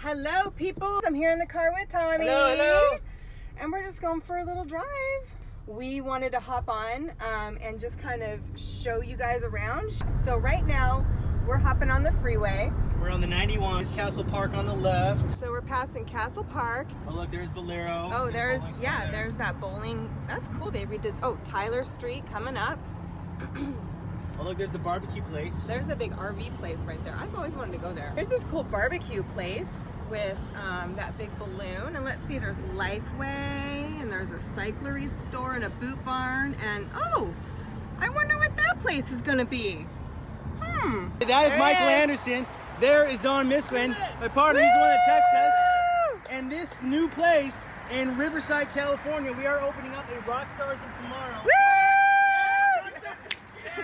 Hello, people. I'm here in the car with Tommy. Hello. And we're just going for a little drive. We wanted to hop on and just kind of show you guys around. So right now, we're hopping on the freeway. We're on the 91. There's Castle Park on the left. So we're passing Castle Park. Oh, look, there's Bolero. Oh, there's that bowling. That's cool. They redid. Oh, Tyler Street coming up. Oh, look, there's the barbecue place. There's a big RV place right there. I've always wanted to go there. There's this cool barbecue place with that big balloon. And let's see, there's Lifeway, and there's a cyclery store and a boot barn. And oh, I wonder what that place is going to be. That is Michael Anderson. There is Don Miswin, my partner. He's the one that texts us. And this new place in Riverside, California, we are opening up a Rockstars of Tomorrow.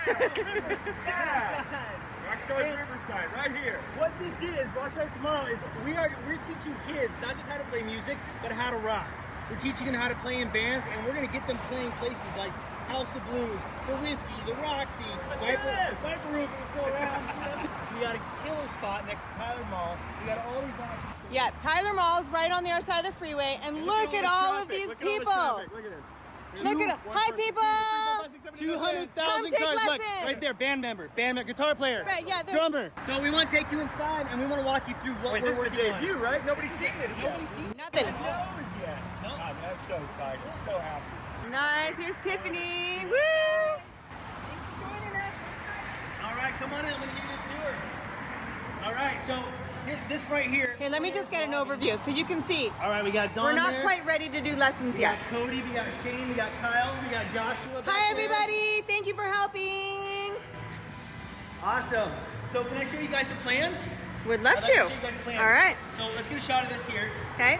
Riverside. Rockstars Riverside, right here. What this is, Rockstars Tomorrow, is we're teaching kids not just how to play music, but how to rock. We're teaching them how to play in bands, and we're going to get them playing places like House of Blues, the Whiskey, the Roxy, Viper Room if it's still around. We got a killer spot next to Tyler Mall. We got all these options. Yeah, Tyler Mall's right on the other side of the freeway, and look at all of these people. Look at this. Look at it. Hi, people. 200,000 cars. Look, right there, band member, guitar player, Right, yeah, drummer. So we want to take you inside, and we want to walk you through what we're working on. This is the debut, right? Nobody's seen this yet. Nobody's seen Nothing. knows yet. No. God, I'm so excited. I'm so happy. Nice. Here's Tiffany. Woo! Thanks for joining us. We're excited. All right, come on in. I'm going to give you the tour. All right, so this right here. Here, let me just get an overview so you can see. All right, we got Don We're not there. quite ready to do lessons We yet. got Cody, we got Shane, we got Kyle, we got Joshua. Hi, everybody. Thank you for helping. Awesome. So can I show you guys the plans? Would love I'd like to. show you guys the plans. All right. So let's get a shot of this here. Okay.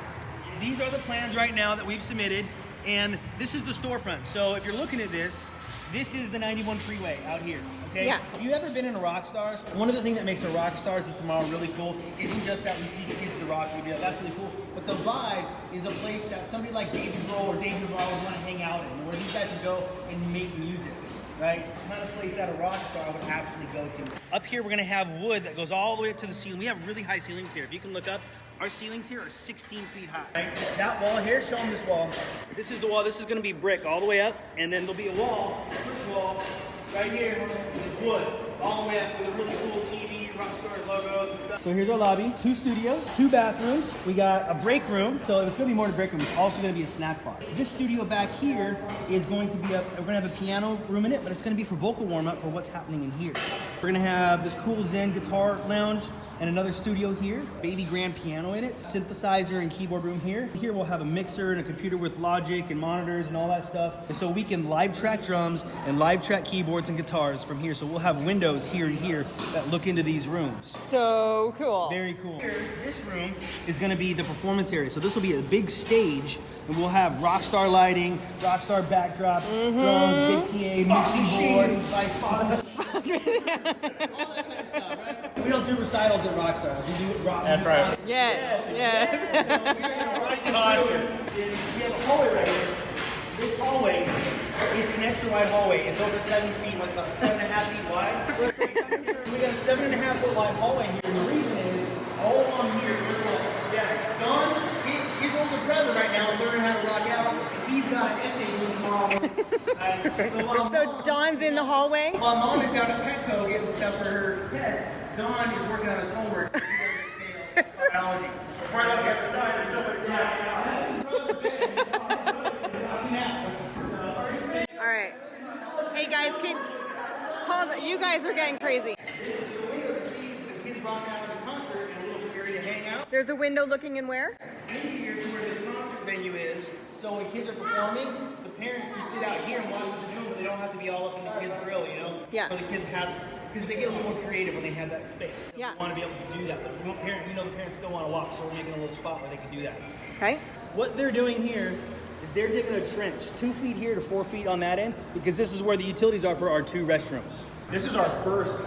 These are the plans right now that we've submitted, and this is the storefront. So if you're looking at this is the 91 freeway out here, okay? Yeah. If you've ever been in a Rockstars, one of the things that makes a Rockstars of Tomorrow really cool isn't just that we teach kids to rock, we do that, that's really cool, but the vibe is a place that somebody like David Grohl or David Grohl would want to hang out in, where these guys would go and make music. Right? The kind of place that a rock star would actually go to. Up here, we're gonna have wood that goes all the way up to the ceiling. We have really high ceilings here. If you can look up, our ceilings here are 16 feet high. Right? That wall here, show them this wall. This is the wall. This is gonna be brick all the way up, and then there'll be a wall, this wall, right here, is wood, all the way up with a really cool TV, Rockstars logos and stuff. So here's our lobby. 2 studios, 2 bathrooms. We got a break room. So it's gonna be more than a break room. It's also gonna be a snack bar. This studio back here is going to be we're gonna have a piano room in it, but it's gonna be for vocal warm up for what's happening in here. We're gonna have this cool Zen guitar lounge and another studio here. Baby grand piano in it. Synthesizer and keyboard room here. Here we'll have a mixer and a computer with Logic and monitors and all that stuff. So we can live track drums and live track keyboards and guitars from here. So we'll have windows here and here that look into these rooms. So cool. Very cool. Here, this room is going to be the performance area. So this will be a big stage, and we'll have Rockstar lighting, Rockstar backdrop, drums, big PA, mixing board, lights, bottom. All that kind of stuff, right? We don't do recitals at Rockstars. We do rock. That's right. Yes. So we're going to concerts. We have a hallway right here. This hallway is an extra wide hallway. It's over 7 feet. It's about 7.5 feet wide. We got a 7.5 foot wide hallway here. And the reason is all along here. Don, his older brother right now is learning how to rock out. He's got an essay with his mom. So Dawn's in the hallway. While Mom is down at Petco getting stuff for her pets, Don is working on his homework so he doesn't fail biology. Right on the other side is somebody. All right. Hey guys, hold on. You guys are getting crazy. There's a window looking in where? In here to where this concert venue is. So when kids are performing, the parents can sit out here and watch what they're doing, but they don't have to be all up in the kids' grill, you know? Yeah. So the kids because they get a little more creative when they have that space. Yeah. They want to be able to do that, but we know the parents still want to walk, so we're making a little spot where they can do that. Okay. What they're doing here is they're digging a trench 2 feet here to 4 feet on that end, because this is where the utilities are for our 2 restrooms. This is our first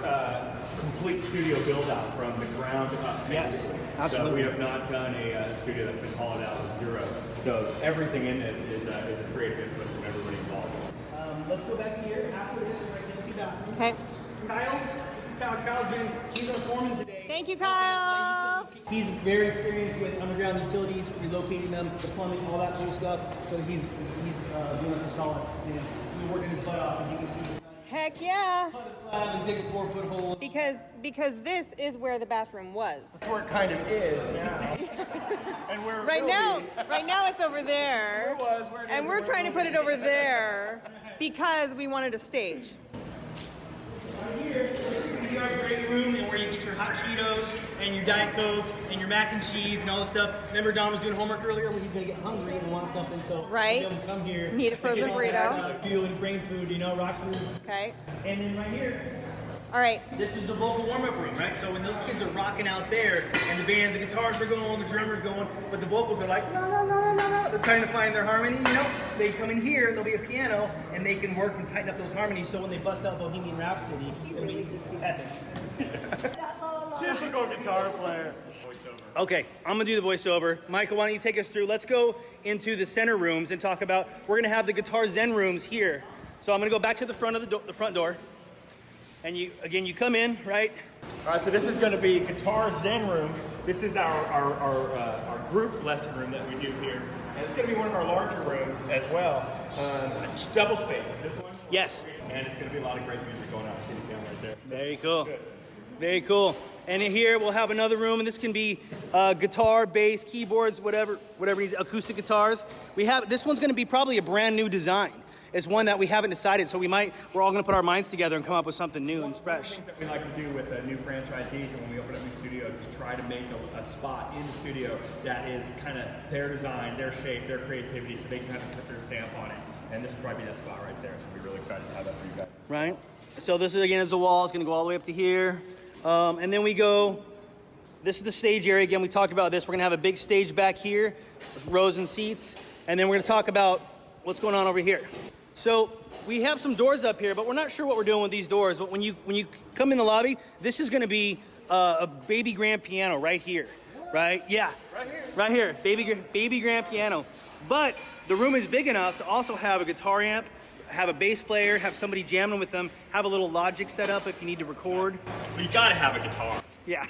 complete studio build out from the ground up. Yes, basically. absolutely. So we have not done a studio that's been hollowed out with 0. So everything in this is a creative input from everybody involved. Let's go back here. After this, right, just 2 bathrooms. Okay. Kyle, this is Kyle. He's our foreman today. Thank you, Kyle. He's very experienced with underground utilities, relocating them, the plumbing, all that cool stuff. So he's doing us a solid. And he's working his butt off, and you can see. Heck yeah. Cut a slab and dig a 4-foot hole. Because this is where the bathroom was. That's where it kind of is now. And where Right now it's over there. And we're trying to put it over there because we wanted a stage. Right here, this is going to be our great room and where you get your hot Cheetos and your Diet Coke and your mac and cheese and all this stuff. Remember Don was doing homework earlier when he's going to get hungry and want something, so right. he'll come here. Need a frozen burrito. Fuel and brain food, you know, rock food. Okay. And then right here, all right. this is the vocal warm-up room, right? So when those kids are rocking out there and the band, the guitars are going, the drummers going, but the vocals are like, la, la, la, la, la. They're trying to find their harmony, you know? They come in here and there'll be a piano and they can work and tighten up those harmonies so when they bust out Bohemian Rhapsody, it'll be epic. Typical guitar player. Okay, I'm gonna do the voiceover. Michael, why don't you take us through? Let's go into the center rooms and talk about, we're gonna have the Guitar Zen rooms here. So I'm gonna go back to the front of the front door. And you come in, right? All right, so this is going to be Guitar Zen room. This is our group lesson room that we do here. And it's going to be one of our larger rooms as well. Double space, is this one? Yes. And it's going to be a lot of great music going on. See the piano right there. Very cool. Good. Very cool. And in here we'll have another room, and this can be guitar, bass, keyboards, whatever acoustic guitars. This one's going to be probably a brand new design. It's one that we haven't decided, so we're all going to put our minds together and come up with something new and fresh. One of the things that we like to do with new franchisees and when we open up new studios is try to make a spot in the studio that is kind of their design, their shape, their creativity, so they can kind of put their stamp on it. And this would probably be that spot right there, so we're really excited to have that for you guys. Right? So this is, again, is the wall. It's going to go all the way up to here. And then we go, this is the stage area. Again, we talked about this. We're going to have a big stage back here, with rows and seats. And then we're going to talk about what's going on over here. So we have some doors up here, but we're not sure what we're doing with these doors. But when you come in the lobby, this is going to be a baby grand piano right here, right? Yeah, right here, baby grand piano. But the room is big enough to also have a guitar amp, have a bass player, have somebody jamming with them, have a little Logic set up if you need to record. But you got to have a guitar. Yeah.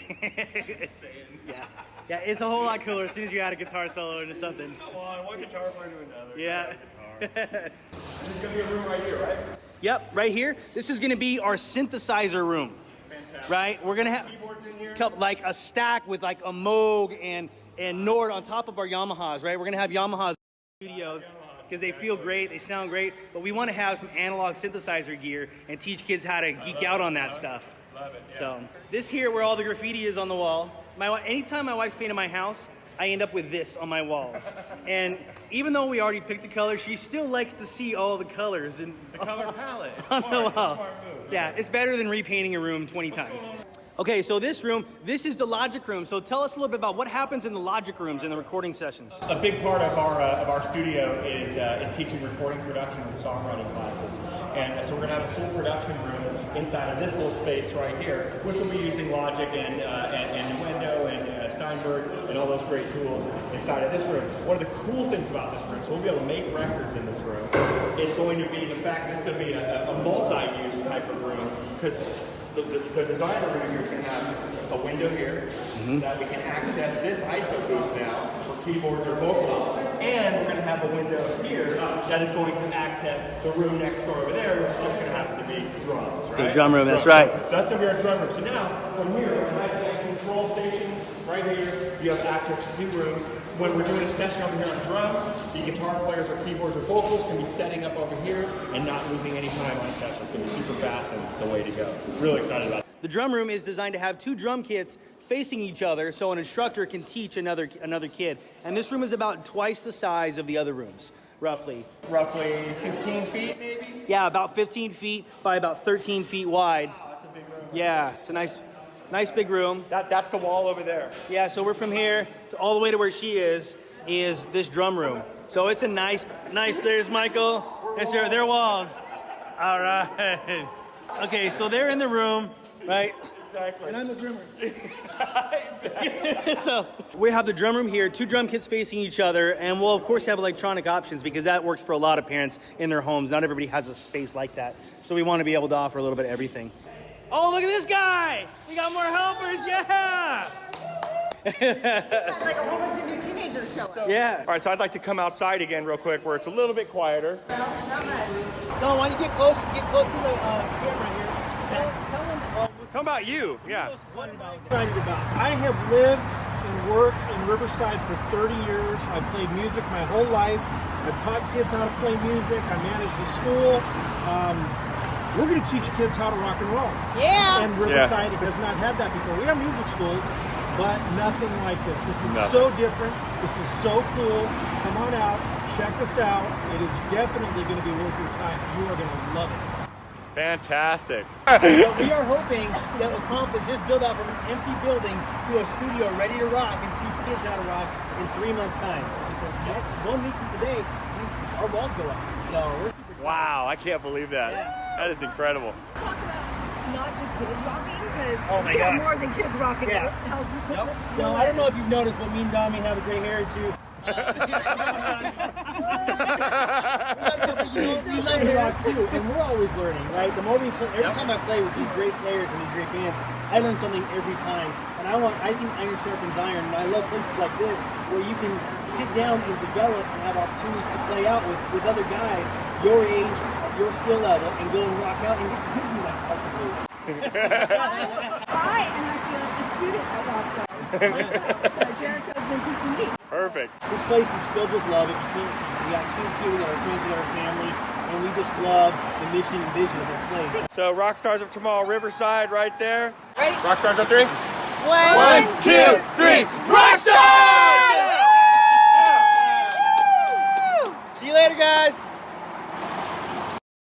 Yeah, it's a whole lot cooler as soon as you add a guitar solo into something. Come on, one guitar player to another. Yeah. This is going to be a room right here, right? Yep, right here. This is going to be our synthesizer room. Fantastic. Right? We're going to have keyboards in here. like a stack with like a Moog and Nord on top of our Yamahas, right? We're going to have Yamahas studios because they feel great, they sound great, but we want to have some analog synthesizer gear and teach kids how to geek out on that stuff. Love it, yeah. So this here where all the graffiti is on the wall. Anytime my wife's painted my house, I end up with this on my walls. And even though we already picked a color, she still likes to see all the colors and the color palette. on the wall. It's a smart move. Yeah, it's better than repainting a room 20 times. Okay, so this is the Logic room. So tell us a little bit about what happens in the Logic rooms in the recording sessions. A big part of our studio is teaching recording production and songwriting classes. And so we're going to have a full production room inside of this little space right here, which will be using Logic and Nuendo and Steinberg and all those great tools inside of this room. One of the cool things about this room, so we'll be able to make records in this room, is going to be the fact that it's going to be a multi-use type of room, because the designer room here is going to have a window here that we can access this ISO booth now for keyboards or vocals, and we're going to have a window here that is going to access the room next door over there, which is just going to happen to be drums, right? The drum room, that's right. So that's going to be our drum room. So now, from here, nice control stations right here, you have access to 2 rooms. When we're doing a session over here on drums, the guitar players or keyboards or vocals can be setting up over here and not losing any time on session. It's going to be super fast and the way to go. Really excited about it. The drum room is designed to have 2 drum kits facing each other so an instructor can teach another kid. And this room is about twice the size of the other rooms, roughly. Roughly 15 feet, maybe? Yeah, about 15 feet by about 13 feet wide. Oh, that's a big room. Yeah, it's a nice big room. That's the wall over there. Yeah, so we're from here all the way to where she is this drum room. So it's a nice, there's Michael. There's their walls. All right. Okay, so they're in the room, right? Exactly. And I'm the drummer. So we have the drum room here, 2 drum kits facing each other, and we'll of course have electronic options because that works for a lot of parents in their homes. Not everybody has a space like that. So we want to be able to offer a little bit of everything. Oh, look at this guy! We got more helpers, yeah! Like a whole bunch of new teenagers show up. Yeah. All right, so I'd like to come outside again real quick where it's a little bit quieter. Not much. Don, why don't you get close to the camera here? Tell them Tell about you. Yeah. excited about. I have lived and worked in Riverside for 30 years. I've played music my whole life. I've taught kids how to play music. I managed a school. We're going to teach kids how to rock and roll. Yeah. And Riverside has not had that before. We have music schools, but nothing like this. This is so different. This is so cool. Come on out. Check this out. It is definitely going to be worth your time. You are going to love it. Fantastic. What we are hoping that will accomplish is build out from an empty building to a studio ready to rock and teach kids how to rock in 3 months' time. Because next 1 week from today, our walls go up. So we're super excited. Wow, I can't believe that. Yeah. That is incredible. Talk about not just kids rocking, because Oh my we got gosh. more than kids rocking. Yeah. Else. Yep. So I don't know if you've noticed, but me and Dami have a gray hair too. We love to rock too, and we're always learning, right? The more we play, every time I play with these great players and these great bands, I learn something every time. And I think iron sharpens iron, and I love places like this where you can sit down and develop and have opportunities to play out with other guys your age, at your skill level, and go and rock out and get to do these like House of Blues. I am actually a student at Rockstars myself, so Jericho's been teaching me. Perfect. This place is filled with love. If you can't see, we got kids here, we got our friends, we got our family, and we just love the mission and vision of this place. So Rockstars of Tomorrow, Riverside right there. Ready? Rockstars on 3. 1, 2, 3. Rockstars! See you later, guys.